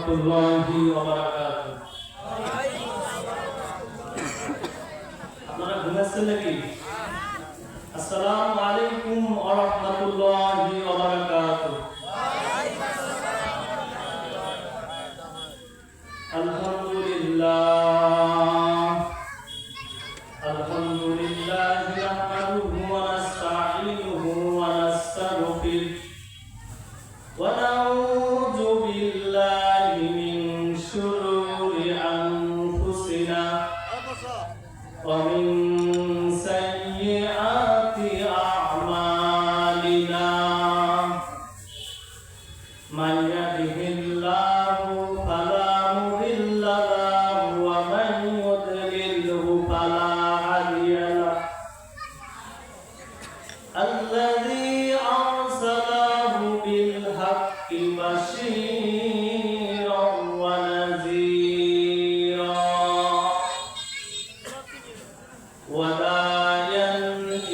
রাহমাতুল্লাহি ওয়া বারাকাতুহু। আপনারা ঘুমাচ্ছেন নাকি? আসসালামু আলাইকুম ওয়া রাহমাতুল্লাহি ওয়া বারাকাতুহু। আলহামদুলিল্লাহ নাহমাদুহু ওয়া নাস্তাঈনুহু ওয়া নাস্তাগফিরুহ ওয়া নাউযু বিল্লাহি মিন শুরুরি আনফুসিনা ওয়া মিন সাইয়্যাতি আ'মালিনা মান ইয়াহদিহিল্লাহু ফালা মুদিল্লা লাহু ওয়া মান ইউদ্লিলহু ফালা হাদিয়া লাহু الذي أرسله بالحق بشيرا ونذيرا وداعيا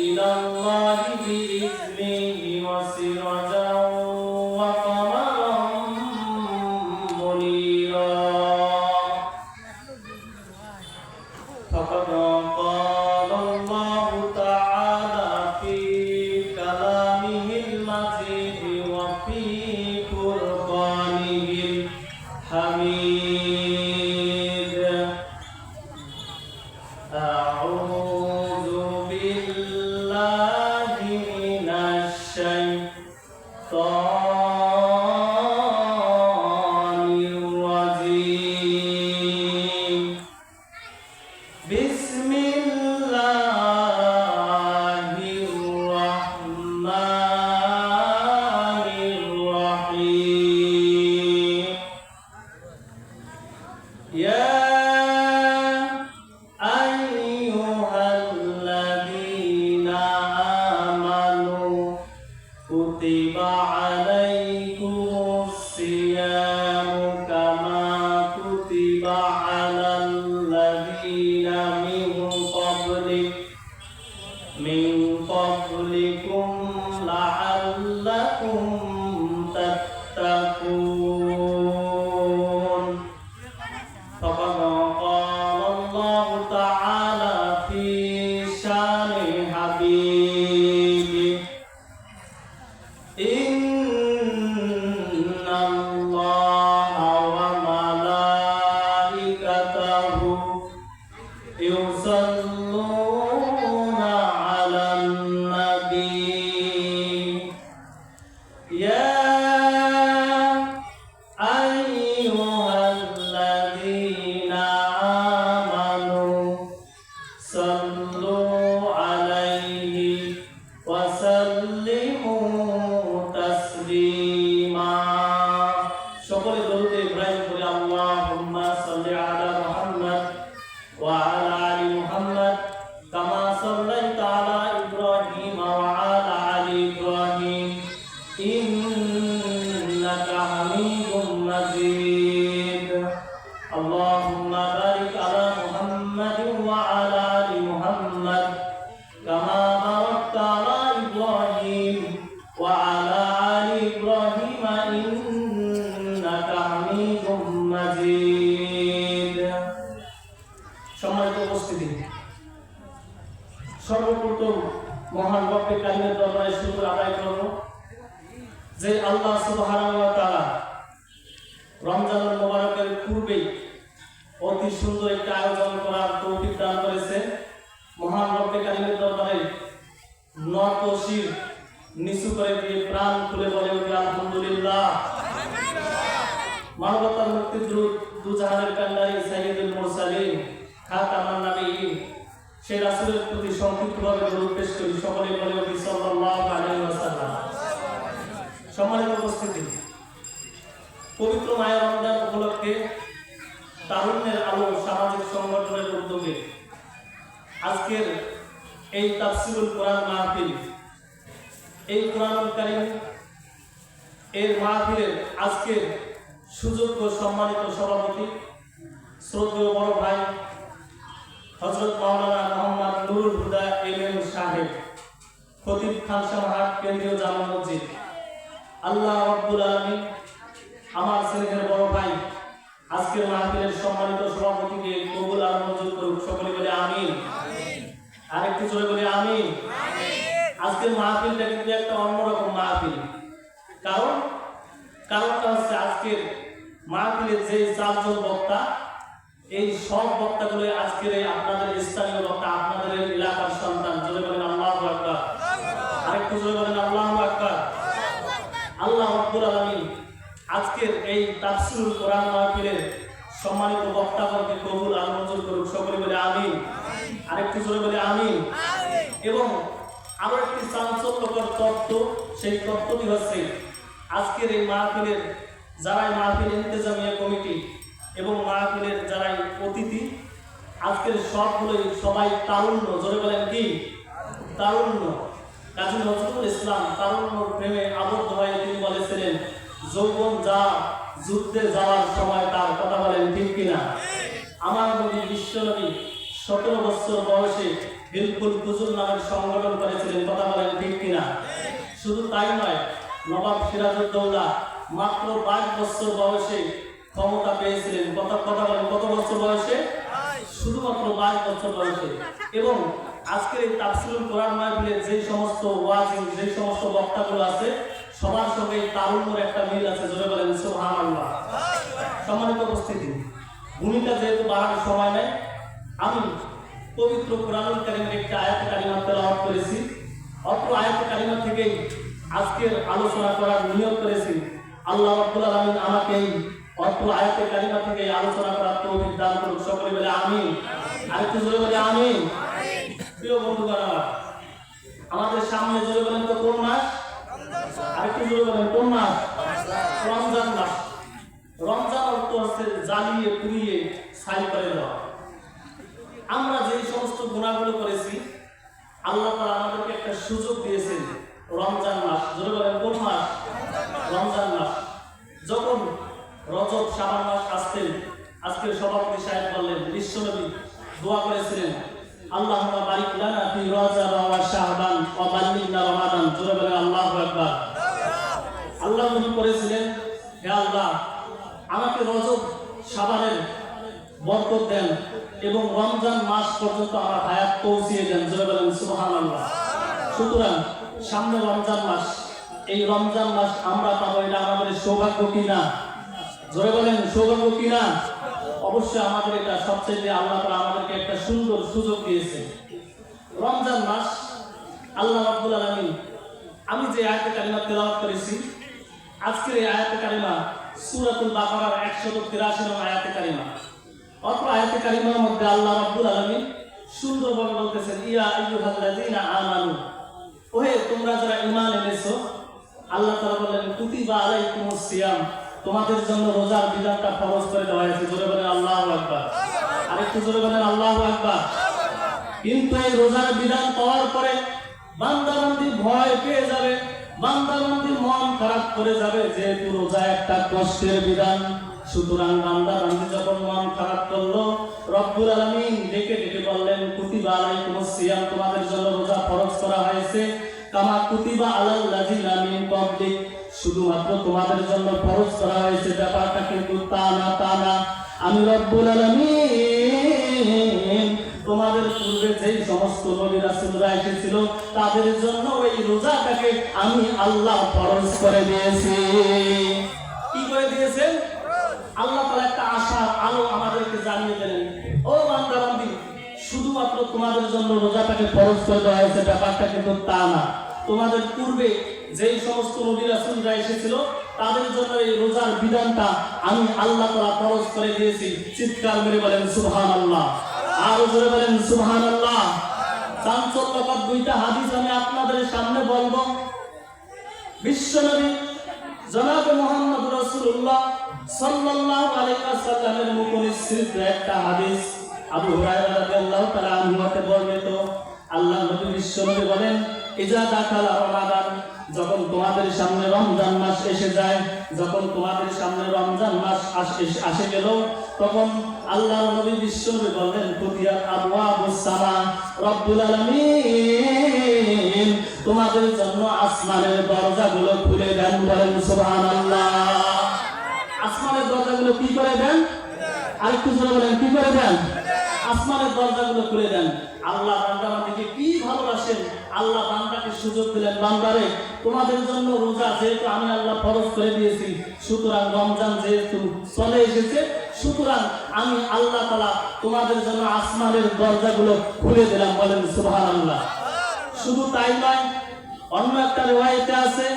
إلى الله بإذنه وسراجا وقمرا منيرا فقد قال الله تعالى في كلامه المجيد وفي فرقانه الحميد أعوذ بالله من الشيطان الرجيم بسم الله الرحمن الرحيم يا أيها الذين آمنوا كتب عليكم الصيام كما كتب على الذين من قبلكم لعلكم تتقون فقد قال الله تعالى في شان حبيبه إن الله وملائكته يصلون على النبي يا أيها الذين آمنوا صلوا عليه وسلموا تسليما সকলে দরুদ ইব্রাহিম পড়ে আল্লাহুম্মা সাল্লি আলা মুহাম্মদ ওয়া আলা আলি মুহাম্মদ কামা সাল্লাইতা আলা ইব্রাহিম ওয়া আলা আলি ইব্রাহিম ইন্নাকা হামিদুম মাজিদ আল্লাহুম্মা বারিক আলা মুহাম্মদ ওয়া আলা আলি মুহাম্মদ কামা বারাকতা আলা ইব্রাহিম ওয়া আলা আলি ইব্রাহিম ইন্নাকা হামিদুম মাজিদ। সম্মানিত উপস্থিতি, সর্বপ্রথম মহান রব্বে কারিমের দরবারে শুকর আদায় করব যে আল্লাহ সুবহানাহু ওয়া তাআলা রমজানুল মুবারকের পূর্বেই অতি সুন্দর একটা আয়োজন করার তৌফিক দান করেছে। মহান রব্বে কারিমের দরবারে নত শির নিচু করে দিয়ে প্রাণ খুলে বলে উঠি আলহামদুলিল্লাহ। মানবতার মুক্তির দূত দুজাহানের কান্ডারি সাইয়্যিদুল মুরসালিন খাতামান নবিয়্যিন সেই রাসূলের প্রতি সংক্ষিপ্তভাবে দরুদ পেশ করি। সকলে বলে উঠি সাল্লাল্লাহু আলাইহি ওয়াসাল্লাম। সম্মানিত উপস্থিতি, পবিত্র মাহে রমজান উপলক্ষে তারুণ্যের আলো সামাজিক সংগঠনের উদ্যোগে আজকের এই তাফসীরুল কোরআন মাহফিল, এই কোরআনুল কারীম এর মাহফিলের আজকের সুযোগ্য সম্মানিত সভাপতি শ্রদ্ধেয় বড় ভাই হযরত মাওলানা মোহাম্মদ নুরুল হুদা এমএম সাহেব, খতিব খানসামাহাট কেন্দ্রীয় জামে মসজিদ। আল্লাহ রাব্বুল আলামিন আমার স্নেহের বড় ভাই আজকের মাহফিলের সম্মানিত সভাপতিকে কবুল আর মঞ্জুর করুক। সকলে বলে আমিন। আরেকটু জোরে বলে আমিন। আজকের মাহফিলটা কিন্তু একটা অন্যরকম মাহফিল। কারণটা হচ্ছে আজকের মাহফিলের যে চারজন বক্তা, এই সব বক্তাগুলো আজকের এই আপনাদের স্থানীয় বক্তা, আপনাদের এলাকার সন্তান। জোরে বলেন আল্লাহু আকবার। আরেকটু জোরে বলেন আল্লাহু আকবার। আল্লাহ রাব্বুল আলামিন আজকের এই তাফসীরুল কোরআন মাহফিলের সম্মানিত বক্তাগণকে কবুল আর মঞ্জুর করুক। সকলে বলে আমিন। আরেকটু জোরে বলে আমিন। এবং আরো একটি চাঞ্চল্যকর তত্ত্ব, সেই তত্ত্বটি হচ্ছে আজকের এই মাহফিলের যারা মাহফিল ইন্তেজামিয়া কমিটি এবং মাহফিলের যারা অতিথি, আজকের সবাই তারুণ্য। জোরে বলেন কি? তারুণ্য। কাজী নজরুল ইসলাম তারুণ্যর প্রেমে আবদ্ধ হয়ে তিনি বলেছিলেন, যৌবন যা যুদ্ধে যাওয়ার সময় তার। কথা বলেন ঠিক কিনা? আমার নবী বিশ্বনবী 17 বছর বয়সে বিলকুল ফুজুল নামের সংগঠন করেছিলেন। কথা বলেন ঠিক কিনা? শুধু তাই নয়, নবাব সিরাজউদ্দৌলা মাত্র 22 বছর বয়সে ক্ষমতা পেয়েছিলেন। কথা বলেন কত বছর বয়সে? শুধুমাত্র 22 বছর বয়সে। এবং আজকের এই তাফসীরুল কোরআন মাহফিলের যে সমস্ত ওয়াজিন, যে সমস্ত বক্তাগুলো আছে, সবার সঙ্গে তারুণ্যের একটা মিল আছে। জোরে বলেন সুবহানাল্লাহ। সম্মানিত উপস্থিতি, ভূমিকা যেহেতু বাড়ানোর সময় নেই, আমি পবিত্র কোরআনুল কারীমের একটি আয়াত কারিমা তেলাওয়াত করেছি। অত্র আয়াত কারিমা থেকেই আজকের আলোচনা করার নিয়ত করেছি। আল্লাহ রাব্বুল আলামিন আমাকে এই অত্র আয়াত কারিমা থেকে আলোচনা করার তৌফিক দান করুন। সকলে বলে আমিন। আরেকটু জোরে বলে আমিন। প্রিয় বন্ধুগণ, আমাদের সামনে জোরে বলেন তো কোন মাস? আরেকটু জোরে বলেন কোন মাস? রমজান মাস। রমজান অর্থ হচ্ছে জ্বালিয়ে পুড়িয়ে ছাই করে দেওয়া। আমরা যে সমস্ত গুনাহগুলো করেছি, আল্লাহ তাআলা আমাদেরকে একটা সুযোগ দিয়েছেন, রমজান মাস। জোরে বলেন কোন মাস? রমজান মাস। যখন রজব শাবান মাস আসতেন, আজকের সভাপতি সাহেব বললেন, বিশ্বনবী দোয়া করেছিলেন, আল্লাহুম্মা বারিক লানা ফি রজব ওয়া শাবান ওয়া বাল্লিগনা রমাদান। জোরে বলেন আল্লাহু আকবার। আল্লাহ নবী করেছিলেন, হে আল্লাহ, আমাকে রজব শাবানের বরকত দেন এবং রমজান মাস পর্যন্ত আমার হায়াত পৌঁছিয়ে দেন। জোরে বলেন সুবহানাল্লাহ। সুতরাং সামনে রমজান মাস, এই রমজান মাস আমরা পাবো, এটা আমাদের সৌভাগ্য কিনা? জোরে বলেন সৌভাগ্য কিনা? অবশ্যই আমাদের এটা সবচেয়ে আল্লাহ তাআলা আমাদেরকে একটা সুন্দর সুযোগ দিয়েছে। রমজান মাস আল্লাহ রাব্বুল আলামিন, আমি যে আয়াতে কারিমা তেলাওয়াত করেছি, আজকের এই আয়াতে কারিমা সূরাতুল বাকারার 183 নং আয়াতে কারিমা। অত্র আয়াতে কারিমার মধ্যে আল্লাহ রাব্বুল আলামিন সুন্দরভাবে বলতেছেন, ইয়া আইয়ুহাল্লাযীনা আমানু, ওহে তোমরা যারা ঈমান এনেছো, আল্লাহ তাআলা বলেন, কুতিবা আলাইকুমুস সিয়াম, তোমাদের জন্য রোজার বিধানটা ফরজ করে দেওয়া হয়েছে। জোরে বলেন আল্লাহু আকবার। আরেকটু জোরে বলেন আল্লাহু আকবার। কিন্তু এই রোজার বিধান পাওয়ার পরে বান্দাবান্দি ভয় পেয়ে যাবে, বান্দাবান্দির মন খারাপ করে যাবে, যেহেতু রোজা একটা কষ্টের বিধান। সুতরাং বান্দাবান্দি যখন মন খারাপ করলো, রব্বুল আলামিন ডেকে ডেকে বললেন, কুতিবা আলাইকুমুস সিয়াম, তোমাদের জন্য রোজা ফরজ করা হয়েছে, কামা কুতিবা আলাল লাযিনা মিন ক্বাবলিক, শুধুমাত্র তোমাদের জন্য ফরজ করা হয়েছে। ব্যাপারটা কিন্তু তা না। আমি রব্বুল আলামিন তোমাদের পূর্বে যেই সমস্ত নবী রাসূলরা এসেছিল, তাদের জন্য এই রোজাটাকে আমি আল্লাহ ফরজ করে দিয়েছি। কি করে দিয়েছেন? আল্লাহ তাআলা একটা আশার আলো আমাদেরকে জানিয়ে দিলেন, ও বান্দাবান্দি, শুধুমাত্র তোমাদের জন্য রোজাটাকে ফরজ করে দেওয়া হয়েছে, ব্যাপারটা কিন্তু তা না। তোমাদের পূর্বে যেই সমস্ত নবী রাসূলরা এসেছিল, তাদের জন্য এই রোজার বিধানটা আমি আল্লাহ তাআলা ফরজ করে দিয়েছি। চিৎকার করে বলেন সুবহানাল্লাহ। আর জোরে বলেন সুবহানাল্লাহ। চাঞ্চল্যকর দুইটা হাদিস আমি আপনাদের সামনে বলবো। বিশ্বনবী জনাবে মুহাম্মদ রাসূলুল্লাহ সাল্লাল্লাহু আলাইহি ওয়াসাল্লামের মুখনিসৃত একটা হাদিস, আবু হুরায়রা রাদিয়াল্লাহু তাআলা আনহু হতে বর্ণিত। আল্লাহ নবী বিশ্বনবী বলেন, ইজা দাখালা রমাদান, যখন তোমাদের সামনে রমজান মাস এসে যায়, যখন তোমাদের সামনে রমজান মাস আসে গেল, তখন আল্লাহ নবী বিশ্বনবী বলেন, ফুতিহাত আবওয়াবুস সামা, রব্বুল আলামিন তোমাদের জন্য আসমানের দরজাগুলো খুলে দেন। বলেন সুবহানাল্লাহ। আসমানের দরজাগুলো কি করে দেন? আরেকটু জোরে বলেন, কি করে দেন? আসমানের দরজাগুলো খুলে দেন। আল্লাহ বান্দাকে কি ভালোবাসেন। আল্লাহ বান্দাকে সুযোগ দিলেন, বান্দারে তোমাদের জন্য রোজা যেহেতু আমি আল্লাহ ফরজ করে দিয়েছি, সুতরাং রমজান যেহেতু চলে এসেছে, সুতরাং আমি আল্লাহ তাআলা তোমাদের জন্য আসমানের দরজাগুলো খুলে দিলাম। বলেন সুবহানাল্লাহ। শুধু তাই নয়, অন্য একটা রিওয়ায়াতে আছে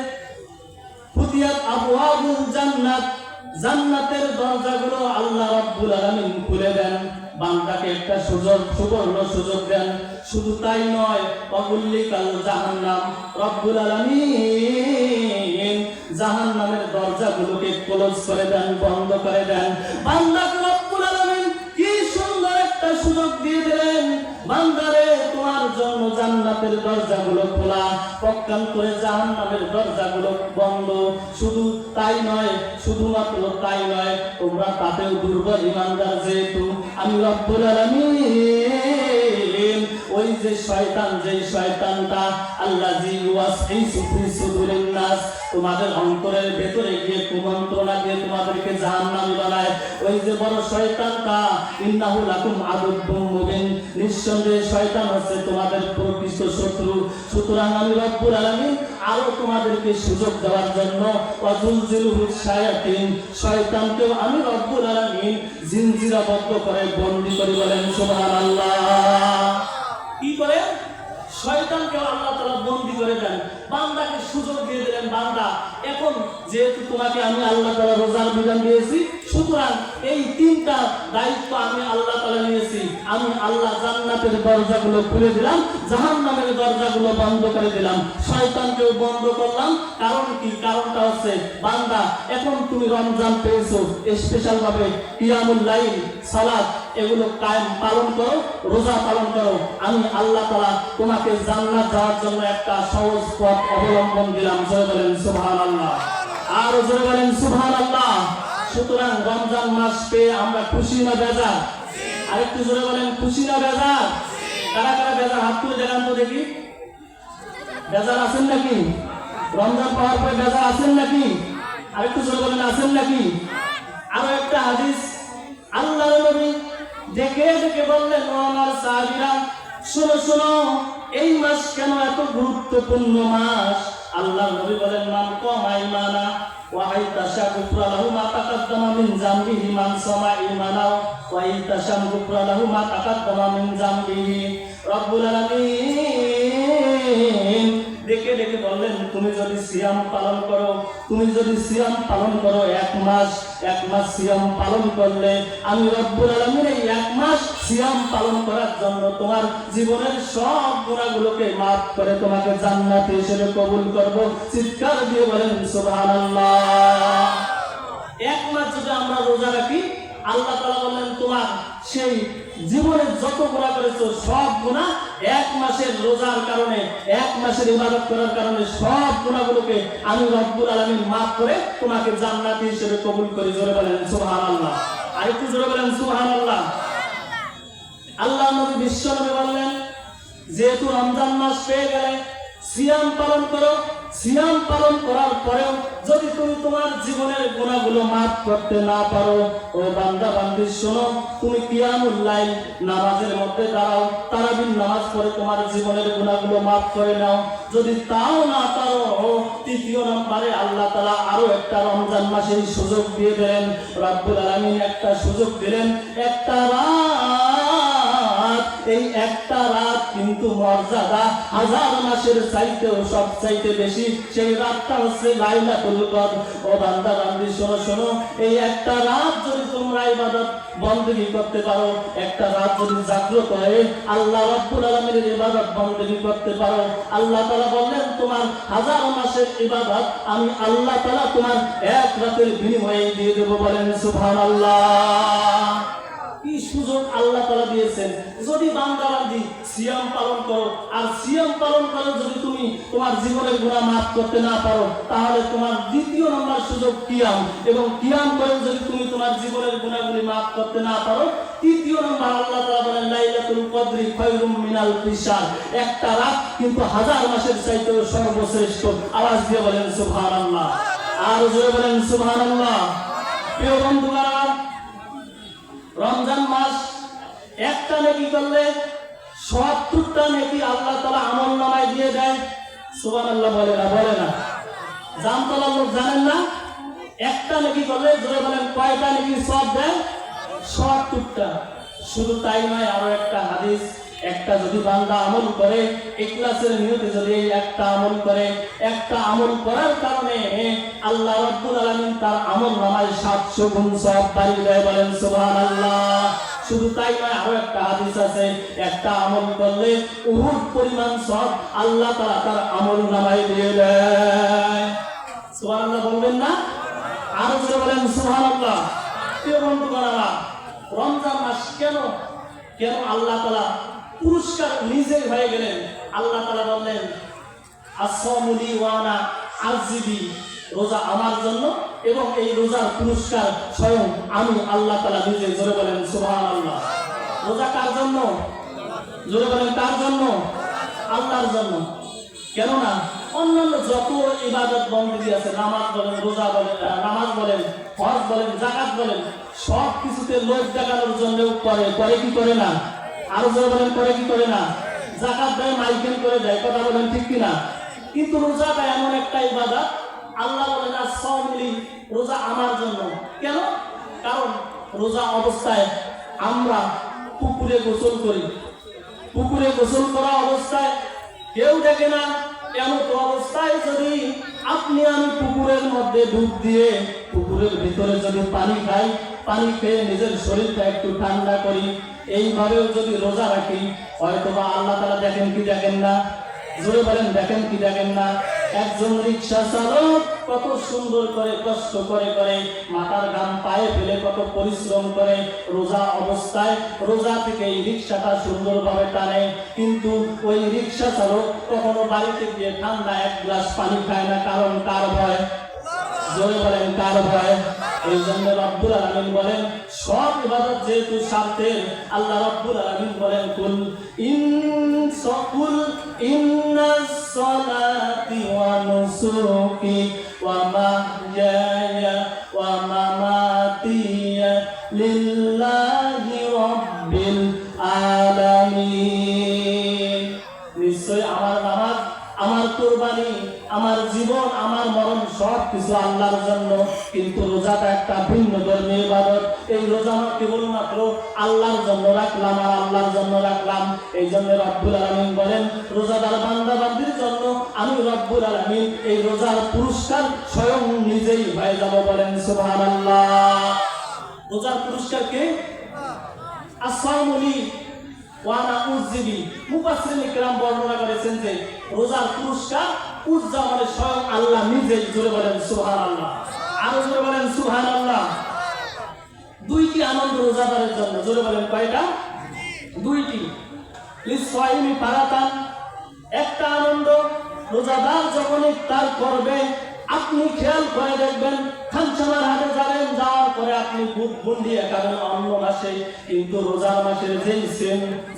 ফুতিহাত আবওয়াবুল জান্নাত, জান্নাতের দরজাগুলো আল্লাহ রাব্বুল আলামিন খুলে দেন, বান্দাকে একটা সুবর্ণ সুযোগ দেন। শুধু তাই নয়, ওয়াগুল্লিকাল জাহান্নাম, রাব্বুল আলামিন জাহান্নামের দরজাগুলোকে ক্লোজ করে দেন, বন্ধ করে দেন। বান্দাকে রাব্বুল আলামিন কি সুন্দর একটা সুযোগ দিয়ে দিলেন, বান্দারে তোমার জন্য জান্নাতের দরজাগুলো খোলা, পক্ষান্তরে জাহান্নামের দরজাগুলো বন্ধ। শুধু তাই নয়, শুধুমাত্র তাই নয়, তোমরা তাতেও দুর্বল ঈমানদার যেহেতু আমি রব্বুল আলামিন ওই যে শয়তান, যেই শয়তানটা আল্লাযী ওয়াসওয়াসু ফি সুদুরিন নাস, তোমাদের অন্তরের ভেতরে গিয়ে কুমন্ত্রণা দিয়ে তোমাদেরকে জাহান্নামী বানায়, ওই যে বড় শয়তানটা ইন্নাহু লাকুম আদুব্বুম মুবিন, নিঃসন্দেহে শয়তান হচ্ছে তোমাদের প্রকৃত শত্রু। সুতরাং আমি রব্বুল আলামিন আরো তোমাদেরকে সুযোগ দেওয়ার জন্য ওয়াজুলজিলুহু শায়াতিন, শয়তানকেও আমি রব্বুল আলামিন জিনজিরাবদ্ধ করে বন্দী করি। বলেন সুবহানাল্লাহ। কি করে? শয়তানকে আল্লাহ তাআলা বন্দী করে দেন, বান্দাকে সুযোগ দিয়ে দিলেন, বান্দা এখন যেহেতু তোমাকে আমি আল্লাহ তাআলা রোজার বিধান দিয়েছি, সুতরাং এই তিনটা দায়িত্ব আমি আল্লাহ তাআলা নিয়েছি। আমি আল্লাহ জান্নাতের দরজাগুলো খুলে দিলাম, জাহান্নামের দরজাগুলো বন্ধ করে দিলাম, শয়তানকেও বন্ধ করলাম। কারণ কি? কারণটা হচ্ছে বান্দা এখন তুমি রমজান পেয়েছো, স্পেশাল ভাবে কিয়ামুল লাইল, সালাত এগুলো কায়েম পালন করো, রোজা পালন করো, আমি আল্লাহ তাআলা তোমাকে জান্নাত যাওয়ার জন্য একটা সহজ পথ অবলম্বন দিলাম। জোরে বলেন সুবহানাল্লাহ, আর জোরে বলেন সুবহানাল্লাহ। সুতরাং রমজান মাস পেয়ে আমরা খুশি না বেজার? আরেকটু জোরে বলেন, খুশি না বেজার? কারা কারা বেজার হাত তুলে দেখান তো দেখি। বেজার আছেন নাকি? রমজান পাওয়ার পরে বেজার আছেন নাকি? আরেকটু জোরে বলেন, আছেন নাকি? আরো একটা হাদিস আল্লাহর নবী দেখে দেখে বললেন, ও আমার সাহাবীরা শোনো শোনো, এই মাস কেন এত গুরুত্বপূর্ণ মাস? আল্লাহর নবী বলেন, মান কামা ঈমানা ওয়া আইতাশা গুফরা লাহু মা তাকাদ্দামা মিন জামবিহি, মান সামা ঈমানা ওয়া আইতাশা গুফরা লাহু মা তাকাদ্দামা মিন জামবিহি। রব্বুল আলামিন দেখে দেখে বললেন, তুমি যদি সিয়াম পালন করো, তুমি যদি সিয়াম পালন করো এক মাস সিয়াম পালন করলে আমি রব্বুল আলামিন এই এক মাস সিয়াম পালন করার জন্য তোমার জীবনের সব গুনাহগুলোকে maaf করে তোমাকে জান্নাতে হিসেবে কবুল করব। চিৎকার দিয়ে বলেন সুবহানাল্লাহ। এক মাস যদি আমরা রোজা রাখি, আল্লাহ তাআলা বললেন তোমার সেই জীবনে যত গুনাহ করেছো সব গুনাহ এক মাসের রোজার কারণে, এক মাসের ইবাদত করার কারণে সব গুনাহগুলোকে আমি রব্বুল আলামিন maaf করে তোমাকে জান্নাতি হিসেবে কবুল করি। জোরে বলেন সুবহানাল্লাহ, আরেকটু জোরে বলেন সুবহানাল্লাহ। আল্লাহ নবী বিশ্ব নবী বললেন, যেহেতু রমজান মাস পেয়ে গেলে সিয়াম পালন করো, সিয়াম পালন করার পরেও যদি তুমি তোমার জীবনের গুনাহগুলো maaf করতে না পারো, ও বান্দা বান্দি শোনো, তুমি কিয়ামুল লাইল নামাজের মধ্যে দাঁড়াও, তারাবির নামাজ পড়ে তোমার জীবনের গুনাহগুলো maaf করে নাও। যদি তাও না পারো, তৃতীয় নম্বরে আল্লাহ তাআলা আরো একটা রমজান মাসের সুযোগ দিয়ে দিলেন। রব্বুল আলামিন একটা সুযোগ দিলেন, একটা রাত, এই একটা রাত কিন্তু মর্যাদা হাজার মাসের চাইতেও সব চাইতে বেশি। সেই রাতটা হচ্ছে লাইলাতুল কদর। ও বান্দা বান্দি শোনো শোনো, এই একটা রাত যদি তোমরা ইবাদত বندگی করতে পারো, একটা রাত যদি জাগ্রত হয়ে আল্লাহ রাব্বুল আলামিনের ইবাদত বندگی করতে পারো, আল্লাহ তাআলা বলেন তোমার হাজার মাসের ইবাদত আমি আল্লাহ তাআলা তোমার এক রাতের বিনিময়ে দিয়ে দেব। বলেন সুবহানাল্লাহ। কি সুযোগ আল্লাহ তাআলা দিয়েছেন। যদি বান্দা বান্দি সিয়াম পালন করো, আর সিয়াম পালন করে যদি তুমি তোমার জীবনের গুনাহ maaf করতে না পারো, তাহলে তোমার দ্বিতীয় নম্বর সুযোগ কিয়াম, এবং কিয়াম করে যদি তুমি তোমার জীবনের গুনাহগুলি maaf করতে না পারো, তৃতীয় নম্বর আল্লাহ তাআলা বলেন লাইলাতুল কদরি খায়রুম মিনাল ফিশার, একটা রাত কিন্তু হাজার মাসের চাইতেও সর্বশ্রেষ্ঠ। আওয়াজ দিয়ে বলেন সুবহানাল্লাহ, আর জোরে বলেন সুবহানাল্লাহ। প্রিয় বন্ধুরা, রমজান মাস একটা নেকি করলে ৭০টা নেকি আল্লাহ তাআলা আমলনামায় দিয়ে দেয়। সুবহানাল্লাহ বলে না? জামতলার লোক জানেন না? একটা নেকি করলে জোরে বলেন কয়টা নেকি সওয়াব দেয়? ৭০টা। শুধু তাই নয়, আরো একটা হাদিস, একটা যদি বান্দা আমল করে ইখলাসের নিয়তে যদি এই একটা আমল করে, একটা আমল করার কারণে আল্লাহ রাব্বুল আলামিন তার আমলনামায় ৭০০ গুণ সওয়াব বাড়িয়ে দেয়। বলেন সুবহানাল্লাহ। শুধু তাই নয়, আরো একটা হাদিস আছে, একটা আমল করলে উহুদ পরিমাণ সওয়াব আল্লাহ তাআলা তার আমলনামায় দিয়ে দেয়। সুবহানাল্লাহ বলবেন না? আরো জোরে বলেন সুবহানাল্লাহ। প্রিয় বন্ধুগণরা, রমজান মাস কেন আল্লাহ তাআলা পুরস্কার নিজেই হয়ে গেলেন? আল্লাহ তাআলা বললেন আসসামুলি ওয়া আনা আজিবি, রোজা আমার জন্য এবং এই রোজার পুরস্কার স্বয়ং আমি আল্লাহ তাআলা নিজে। জোরে বলেন সুবহানাল্লাহ। রোজা কার জন্য? জোরে বলেন কার জন্য? আল্লাহর জন্য। কেননা অন্যান্য যত ইবাদত বন্দেগী আছে, নামাজ বলেন, রোজা বলেন, নামাজ বলেন, হজ বলেন, যাকাত বলেন, সব কিছুতে লোক দেখানোর জন্য করে কি করে না? আরো জোরে বলেন করে কি করে না? যাকাত দেয়, মাইকেল করে দেয়, কথা বলেন ঠিক কিনা? কিন্তু রোজাটা এমন একটা ইবাদত, আল্লাহ বলেন আসসামুলি, রোজা আমার জন্য। কেন? কারণ রোজা অবস্থায় আমরা পুকুরে গোসল করি। পুকুরে গোসল করা অবস্থায় কেউ দেখে না, এমন অবস্থায় যদি আপনি আমি পুকুরের মধ্যে ডুব দিয়ে পুকুরের ভিতরে যদি পানি খাই, পানি খেয়ে নিজের শরীরটা একটু ঠান্ডা করি, এইভাবেও যদি রোজা রাখি, হয়তোবা আল্লাহ তাআলা দেখেন কি দেখেন না? জোরে বলেন দেখেন কি দেখেন না? একজন রিকশা চালক কত সুন্দর করে কষ্ট করে মাথার ঘাম পায়ে ফেলে কত পরিশ্রম করে রোজা অবস্থায় রোজা থেকে এই রিকশাটা সুন্দরভাবে টানে, কিন্তু ওই রিকশা চালক কখনো বাড়িতে গিয়ে ঠান্ডা এক গ্লাস পানি খায় না। কারণ কার ভয়? জোরে বলেন কার ভয়? এই জন্য রব্বুল আলামিন বলেন সব ইবাদত যেহেতু স্বার্থের, আল্লাহ রব্বুল আলামিন বলেন কুল ইন্নাস সালাতি ওয়া নুসুকি ওয়া মাহইয়ায়া ওয়া মামাতি লিল্লাহি রাব্বিল আলামিন। নিশ্চয় আমার নামাজ, আমার কুরবানি, আমার জীবন, আমার মরণ সব কিছু আল্লাহর জন্য। কিন্তু রোজাটা একটা ভিন্ন ধর্মীয় ইবাদত। এই রোজা আমরা কেবলমাত্র আল্লাহর জন্য রাখলাম আর আল্লাহর জন্য রাখলাম। এই জন্য রব্বুল আলামিন বলেন রোজাদার বান্দা বান্দির জন্য আমি রব্বুল আলামিন এই রোজার পুরস্কার স্বয়ং নিজেই হয়ে যাব। বলেন সুবহানাল্লাহ। রোজার পুরস্কার কে? আসসামুলি ওয়া আনা উযিবি। মুফাসসিরিন কিরাম বর্ণনা করেছেন যে রোজার পুরস্কার উযা মানে স্বয়ং আল্লাহ নিজেই। জোরে বলেন সুবহানাল্লাহ। আরো জোরে বলেন সুবহানাল্লাহ। দুইটি আনন্দ রোজাদারের জন্য। জোরে বলেন কয়টা? দুইটি। লিসাইমি ফারাতান, একটা আনন্দ রোজাদার যখন ইফতার করবে, আপনি খেয়াল করে দেখবেন খানসামার হাটে যাবেন, যাওয়ার পরে আপনি বুট বুন্দিয়ে খাবেন অন্য মাসে, কিন্তু রোজার মাসের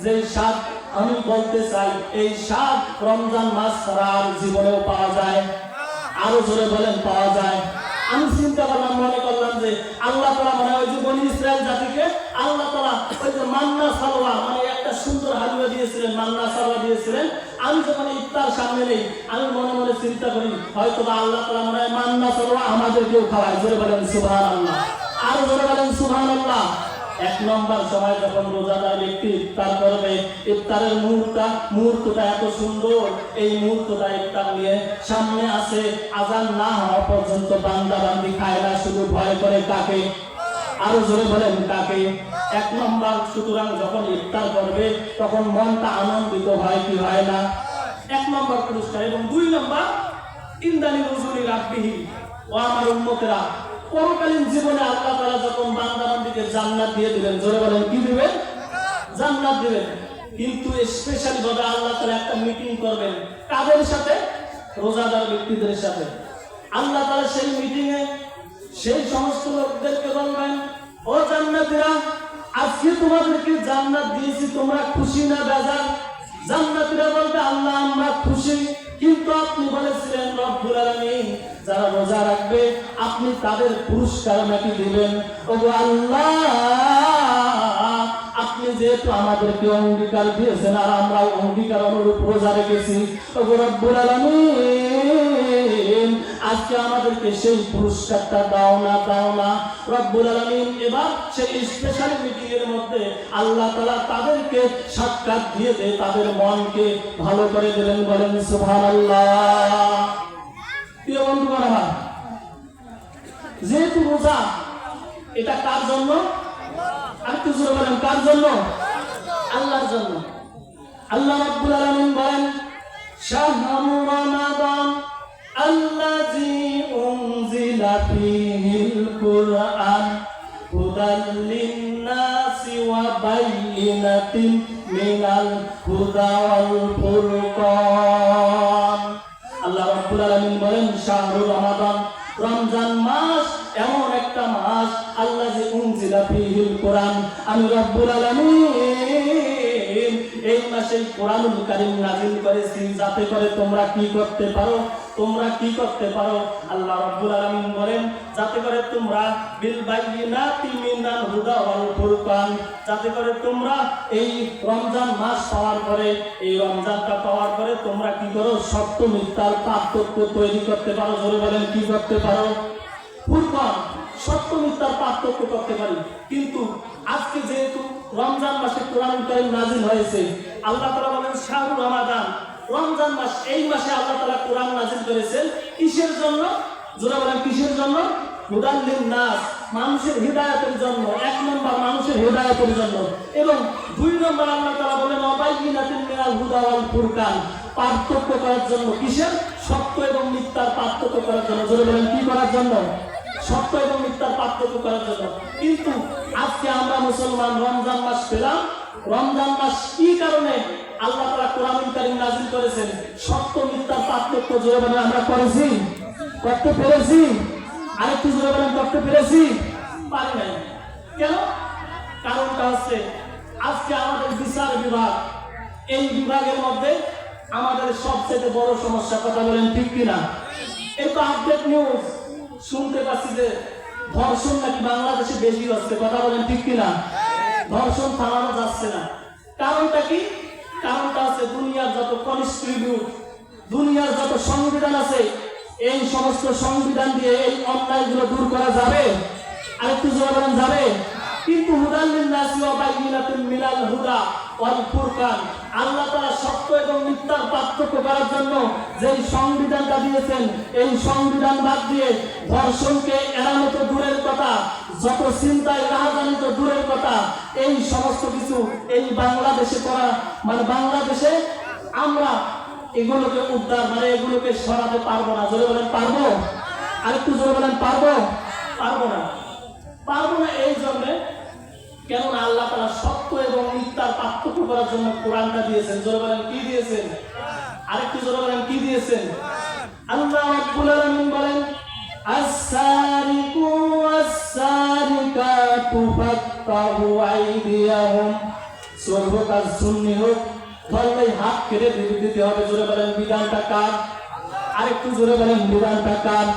যেই স্বাদ আমি বলতে চাই, এই স্বাদ রমজান মাস ছাড়া আর জীবনেও পাওয়া যায়। আরো জোরে বলেন পাওয়া যায়। আমি চিন্তা করলাম, মনে করলাম যে আল্লাহ তাআলা মানে ওই যে বনি ইসরাইল জাতিকে আল্লাহ তাআলা ওই যে মান্না সালওয়া মানে একটা সুন্দর হালুয়া দিয়েছিলেন, মান্না সালওয়া দিয়েছিলেন। আমি যখন ইফতার সামনে নেই, আমি মনে মনে চিন্তা করি হয়তো বা আল্লাহ তাআলা মানে মান্না সালওয়া আমাদেরকেও খাওয়ায়। জোরে বলেন সুবহানাল্লাহ। আর জোরে বলেন সুবহানাল্লাহ। এক নম্বর সময় যখন রোজাদার ব্যক্তি ইফতার করবে, ইফতারের মুহূর্তটা এত সুন্দর, এই মুহূর্তটা ইফতার নিয়ে সামনে আসে, আজান না হওয়া পর্যন্ত বান্দা বান্দি খায় না, শুধু ভয় করে কাকে? আরো জোরে বলেন কাকে? এক নম্বর। সুতরাং যখন ইফতার করবে তখন মনটা আনন্দিত হয় কি হয় না? এক নম্বর পুরস্কার। এবং দুই নম্বর ইন্দানি রুজুলি রাব্বিহি, ও আমার উম্মতেরা, পরকালীন জীবনে আল্লাহ তাআলা যখন বান্দা বান্দীকে জান্নাত দিয়ে দিবেন। জোরে বলেন কি দিবেন? জান্নাত দিবেন। কিন্তু স্পেশালি ভাবে আল্লাহ তাআলা একটা মিটিং করবেন। কাদের সাথে? রোজাদার ব্যক্তিদের সাথে। আল্লাহ তাআলা সেই মিটিং এ সেই সমস্ত লোকদেরকে বলবেন, ও জান্নাতীরা, আজকে তোমাদেরকে জান্নাত দিয়েছি, তোমরা খুশি না বেজার? জান্নাতীরা বলবে, আল্লাহ আমরা খুশি, কিন্তু আপনি বলেছিলেন রব্বুল আলামিন যারা রোজা রাখবে আপনি তাদের পুরস্কার নাকি দিবেন। ওগো আল্লাহ, আপনি যেহেতু আমাদেরকে অঙ্গীকার দিয়েছেন আর আমরা অঙ্গীকার অনুরূপ রোজা রেখেছি, ওগো রব্বুল আলামিন আজকে আমাদেরকে সেই পুরস্কারটা দাও না রব্বুল আলামিন। এবার সেই স্পেশাল মিটিং এর মধ্যে আল্লাহ তাআলা তাদেরকে সাক্ষাৎ দিয়ে দেয়, তাদের মনকে ভালো করে দিলেন। বলেন সুবহানাল্লাহ। প্রিয় বন্ধুগণ আমার, যেহেতু রোজা এটা কার জন্য? আরেকটু জোরে বলেন, কার জন্য? আল্লাহর জন্য। আল্লাহ রাব্বুল আলামিন বলেন, শাহরু রমাদান আল্লাযী উনজিলা ফীহিল কুরআন হুদাল লিন-নাসি ওয়া বাইয়িনাতিন মিনাল হুদা ওয়াল ফুরকান। আল্লাহ রাব্বুল আলামিন বলেন, শাহরু রমাদান, রমজান মাস এমন একটা মাস, আল্লাযী উনজিলা ফীহিল কুরআন, আমি রব্বুল আলামিন এই মাসে কোরআনুল কারীম নাযিল করেছি যাতে করে তোমরা কি করতে পারো, আল্লাহ রাব্বুল আলামিন বলেন যাতে করে তোমরা বিল বাইয়িনাতি মিনাল হুদা ওয়াল ফুরকান, যাতে করে তোমরা এই রমজান মাস পাওয়ার পরে, এই রমজানটা পাওয়ার পরে তোমরা কি করো? সত্য মিথ্যার পার্থক্য তৈরি করতে পারো। জোরে বলেন, কি করতে পারো? ফুরকান, সত্য মিথ্যার পার্থক্য করতে পারি। কিন্তু আজকে যেহেতু রমজান মাসে কোরআনুল কারীম নাযিল হয়েছে, আল্লাহ তাআলা বলেন শাহরু রমাদান, রমজান মাস, এই মাসে আল্লাহ তাআলা কোরআন নাযিল করেছেন কিসের জন্য? যারা বলেন কিসের জন্য? হুদাল লিন-নাস, মানুষের হিদায়াতের জন্য। এক নম্বর মানুষের হিদায়াতের জন্য, এবং দুই নম্বর আল্লাহ তাআলা বলেন ওয়াবাইয়িনাতিন মিনাল হুদা ওয়াল ফুরকান, পার্থক্য করার জন্য। কিসের? সত্য এবং মিথ্যার পার্থক্য করার জন্য। যারা বলেন কি করার জন্য? সত্য এবং মিথ্যার পার্থক্য করার জন্য। কিন্তু আজকে আমরা মুসলমান রমজান মাস পেলাম, রমজান মাস কি কারণে আল্লাহ তাআলা কোরআনুল কারীম নাযিল করেছেন? সত্য মিথ্যার পার্থক্য জোরে বলেন আমরা করেছি, করতে পেরেছি? আরেকটু জোরে বলেন, করতে পেরেছি? পারি নাই। কেন? কারণটা হচ্ছে আজকে আমাদের বিচার বিভাগ, এই বিভাগের মধ্যে আমাদের সবচেয়ে বড় সমস্যা, কথা বলেন ঠিক কিনা? এই তো আপডেট নিউজ শুনতে পাচ্ছি যে ধর্ষণ নাকি বাংলাদেশে বেশি হচ্ছে, কথা বলেন ঠিক কিনা? ধর্ষণ থামানো যাচ্ছে না। কারণটা কি? কারণটা আছে দুনিয়ার যত কনস্টিটিউট, দুনিয়ার যত সংবিধান আছে, এই সমস্ত সংবিধান দিয়ে এই অন্যায়গুলো দূর করা যাবে? আরেকটু জোরে বলেন, যাবে? কিন্তু হুদাল লিন-নাসি ওয়া বাইয়িনাতিন মিনাল হুদা ওয়াল ফুরকান, আল্লাহ তাআলা সত্য এবং মিথ্যার পার্থক্য করার জন্য যে সংবিধানটা দিয়েছেন, এই সংবিধান বাদ দিয়ে ধর্ষণকে এড়ানো তো দূরের কথা, যত চিন্তায় রাহাজানি তো দূরের কথা, এই সমস্ত কিছু এই বাংলাদেশে করা, মানে বাংলাদেশে আমরা এগুলোকে উদ্ধার, মানে এগুলোকে সরাতে পারবো না। জোরে বলেন পারবো? আরেকটু জোরে বলেন, পারবো? পারবো না। এই জন্য, কেননা আল্লাহ তাআলা সত্য এবং মিথ্যার পার্থক্য করার জন্য কোরআনটা দিয়েছেন। জোরে বলেন কি দিয়েছেন? আরেকটু জোরে বলেন কি দিয়েছেন? আল্লাহ রাব্বুল আলামিন বলেন আস-সারিকু ওয়াস-সারিকাতু ফাক্তাহু আইদিয়াহুম, সূরা আস-সুন্নি হোক, ধরলে হাত কেটে দিতে হবে। জোরে বলেন বিধানটা কার? আরেকটু জোরে বলেন বিধানটা কার?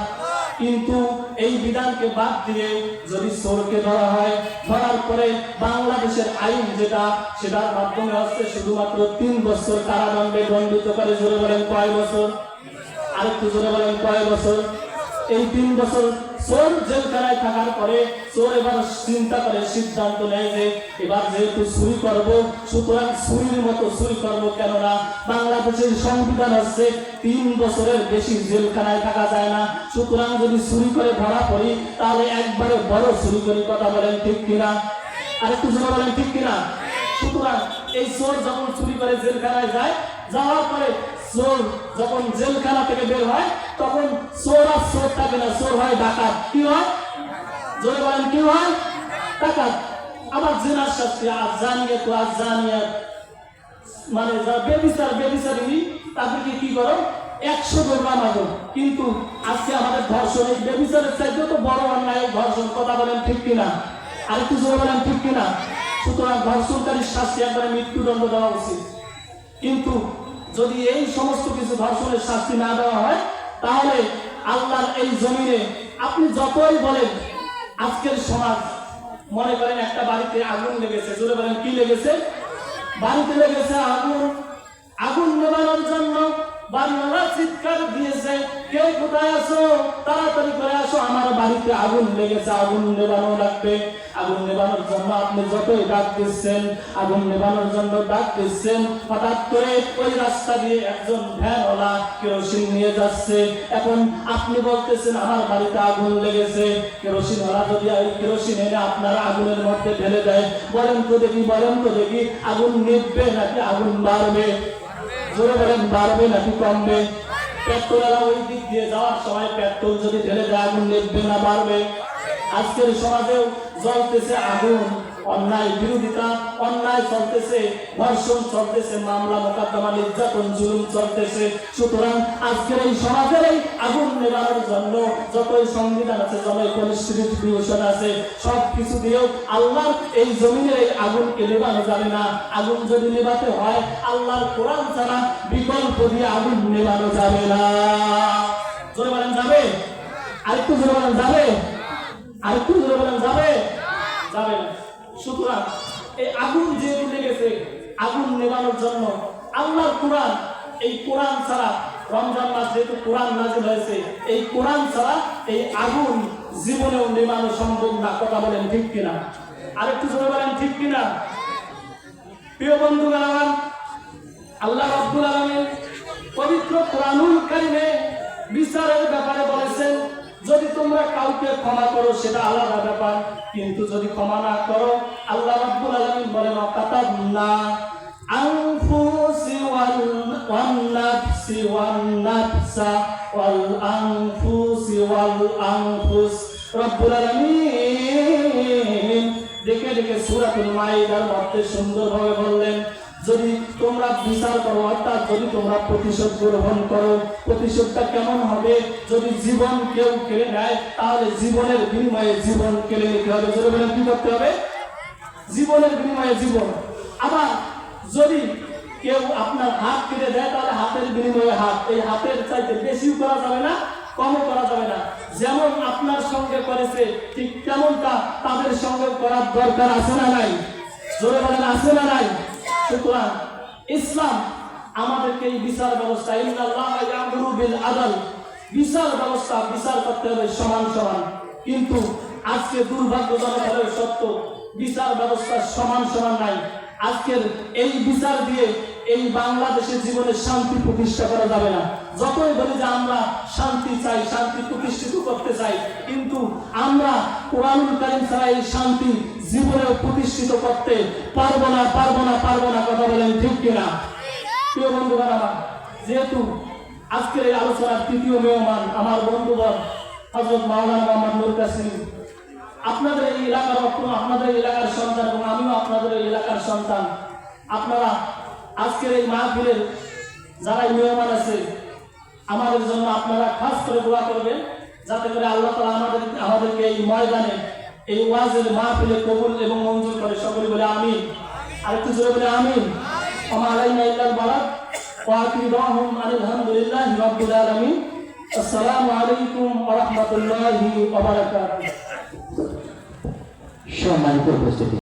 কিন্তু এই বিধানকে বাদ দিয়ে যদি চোরকে ধরা হয়, ধরার পরে বাংলাদেশের আইন যেটা, সেটার মাধ্যমে হচ্ছে শুধুমাত্র 3 বছর কারাদণ্ডে দণ্ডিত করে। জোরে বলেন কয় বছর? আরেকটু জোরে বলেন কয় বছর? এই 3 বছর চোর জেলখানায় থাকার পরে চোর এবার চিন্তা করে, সিদ্ধান্ত নেয় যে এবার যেহেতু চুরি করবো, সুতরাং চুরির মতো চুরি করবো। কেননা বাংলাদেশের সংবিধান হচ্ছে 3 বছরের বেশি জেলখানায় থাকা যায় না, সুতরাং যদি চুরি করে ধরা পড়ি তাহলে একবারে বড় চুরি করি। কথা বলেন ঠিক কিনা? আরেকটু জোরে বলেন ঠিক কিনা? সুতরাং এই চোর যখন চুরি করে জেলখানায় যায়, যাওয়ার পরে চোর যখন জেলখানা থেকে বের হয়, তখন চোর আর চোর থাকে না, চোর হয় ডাকাত। কি হয়? জোরে বলেন কি হয়? ডাকাত। আবার জিনার শাস্তি, আজানিয়াত, মানে যারা বেবিচারী তাদেরকে কি করো? 100 দৌড়া মারো। কিন্তু আজকে আমাদের ধর্ষণ, এই বেবিচারের চাইতেও তো বড় অন্যায় ধর্ষণ। কথা বলেন ঠিক কিনা? আরেকটু জোরে বলেন ঠিক কিনা? সুতরাং ধর্ষণকারীর শাস্তি একবারে মৃত্যুদণ্ড দেওয়া উচিত। কিন্তু যদি এই সমস্ত কিছু ধর্ষণের শাস্তি না দেওয়া হয়, তাহলে আল্লাহর এই জমিনে আপনি যতই বলেন আজকের সমাজ মনে করেন একটা বাড়িতে আগুন লেগেছে, জোরে বলেন কি লেগেছে? বাড়িতে লেগেছে আগুন। আগুন নেভানোর জন্য বাড়িওয়ালা চিৎকার দিয়েছে, কেউ কোথায় আসো, তাড়াতাড়ি করে আসো, আমার বাড়িতে আগুন লেগেছে, আগুন নেভানো লাগবে। আগুন নেভানোর জন্য আপনি যতই ডাক দিচ্ছেন, আগুন নেভানোর জন্য ডাক দিচ্ছেন, হঠাৎ করে ওই রাস্তা দিয়ে একজন ভ্যানওয়ালা কেরোসিন নিয়ে যাচ্ছে। এখন আপনি বলতেছেন আমার বাড়িতে আগুন লেগেছে, কেরোসিনওয়ালা যদি ওই কেরোসিন এনে আপনার আগুনের মধ্যে ঢেলে দেয়, বলেন তো দেখি, বলেন তো দেখি, আগুন নিভবে নাকি আগুন বাড়বে? জোরে বলেন, বাড়বে নাকি কমবে? পেট্রোলওয়ালা ওই দিক দিয়ে যাওয়ার সময় পেট্রোল যদি ঢেলে দেয়, আগুন নিভবে না বাড়বে? আজকের সমাজেও জ্বলতেছে আগুন, অন্যায় বিরোধিতা, অন্যায় চলতেছে, ধর্ষণ চলতেছে, মামলা মোকদ্দমা, নির্যাতন, জুলুম চলতেছে। সুতরাং আজকের এই সমাজের এই আগুন নেভানোর জন্য যতই সংবিধান আছে, যতই কনস্টিটিউশন আছে, সব কিছু দিয়েও আল্লাহর এই জমিনের এই আগুনকে নেভানো যাবে না। আগুন যদি নেভাতে হয়, আল্লাহর কোরআন ছাড়া বিকল্প দিয়ে আগুন নেভানো যাবে না। জোরে বলেন যাবে? আরেকটু জোরে বলেন যাবে? আরেকটু জোরে বলেন যাবে? যাবে না। সুতরাং এই আগুন যেহেতু লেগেছে, আগুন নেভানোর জন্য আল্লাহর কোরআন, এই কোরআন ছাড়া, রমজান মাস যেহেতু কোরআন নাযিল হয়েছে, এই কোরআন ছাড়া এই আগুন জীবনেও নেভানো সম্ভব না। কথা বলেন ঠিক কিনা? আরেকটু জোরে বলেন ঠিক কিনা? প্রিয় বন্ধুগণ আমার, আল্লাহ রাব্বুল আলামিন পবিত্র কোরআনুল কারীমে বিচারের ব্যাপারে বলেছেন, যদি তোমরা কাউকে ক্ষমা করো সেটা আলাদা ব্যাপার, কিন্তু যদি ক্ষমা না করো, আল্লাহ রাব্বুল আলামিন বলেন কাতাবনা আনফুসি ওয়ান নাফসি ওয়ান নাফসা ওয়াল আনফুসি ওয়াল আনফুস। রব্বুল আলামিন দেখে দেখে সূরাতুল মাইদার মধ্যে সুন্দরভাবে বললেন, যদি তোমরা বিচার করো, অর্থাৎ যদি তোমরা প্রতিশোধ গ্রহণ করো, প্রতিশোধটা কেমন হবে? যদি জীবন কেউ কেড়ে নেয়, তাহলে জীবনের বিনিময়ে জীবন কেড়ে নিতে হবে। যদি বলেন কি করতে হবে? জীবনের বিনিময়ে জীবন। আবার যদি কেউ আপনার হাত কেটে দেয়, তাহলে হাতের বিনিময়ে হাত। এই হাতের চাইতে বেশিও করা যাবে না, কমও করা যাবে না। যেমন আপনার সঙ্গে করেছে, ঠিক তেমনটা তাদের সঙ্গে করার দরকার আছে না নাই? জোরে বলেন আছে না নাই? সুতরাং ইসলাম আমাদেরকে এই বিচার ব্যবস্থা, ইন্নাল্লাহা ইয়ামুরু বিল আদল, বিচার ব্যবস্থা, বিচার করতে হবে সমান সমান। কিন্তু আজকে দুর্ভাগ্যজনক হলেও সত্য, বিচার ব্যবস্থা সমান সমান নাই। আজকের এই বিচার দিয়ে এই বাংলাদেশের জীবনে শান্তি প্রতিষ্ঠা করা যাবে না। যতই বলি যে আমরা শান্তি চাই, শান্তি প্রতিষ্ঠিত করতে চাই, কিন্তু আমরা কোরআনুল কারীম ছাড়া এই শান্তি জীবনে প্রতিষ্ঠিত করতে পারবো না, পারবো না, পারবো না। কথা বলেন ঠিক কিনা? প্রিয় বন্ধুগণ আমার, যেহেতু আজকের এই আলোচনার তৃতীয় মেহমান আমার বন্ধুগণ হযরত মাওলানা মুহাম্মদ নূর কাসিম, আপনাদের এই এলাকার রত্ন, আপনাদের এলাকার সন্তান, এবং আমিও আপনাদের এই এলাকার সন্তান। আপনারা আজকের এই মাহফিলের যারা মেহমান আছে, আমাদের জন্য আপনারা খাস করে দোয়া করবেন, যাতে করে আল্লাহ তাআলা আমাদেরকে এই ময়দানে, এই ওয়াজের মাহফিলে কবুল এবং মঞ্জুর করে। সকলে বলে আমিন। আরেকটু জোরে বলে আমিন। ওয়া আলাইনা ইল্লাল বালাগ ওয়া আতিবাহুম আলহামদুলিল্লাহি রাব্বিল আলামিন। আসসালামু আলাইকুম ওয়া রাহমাতুল্লাহি ওয়া বারাকাতুহু। সম্মানিত উপস্থিতি।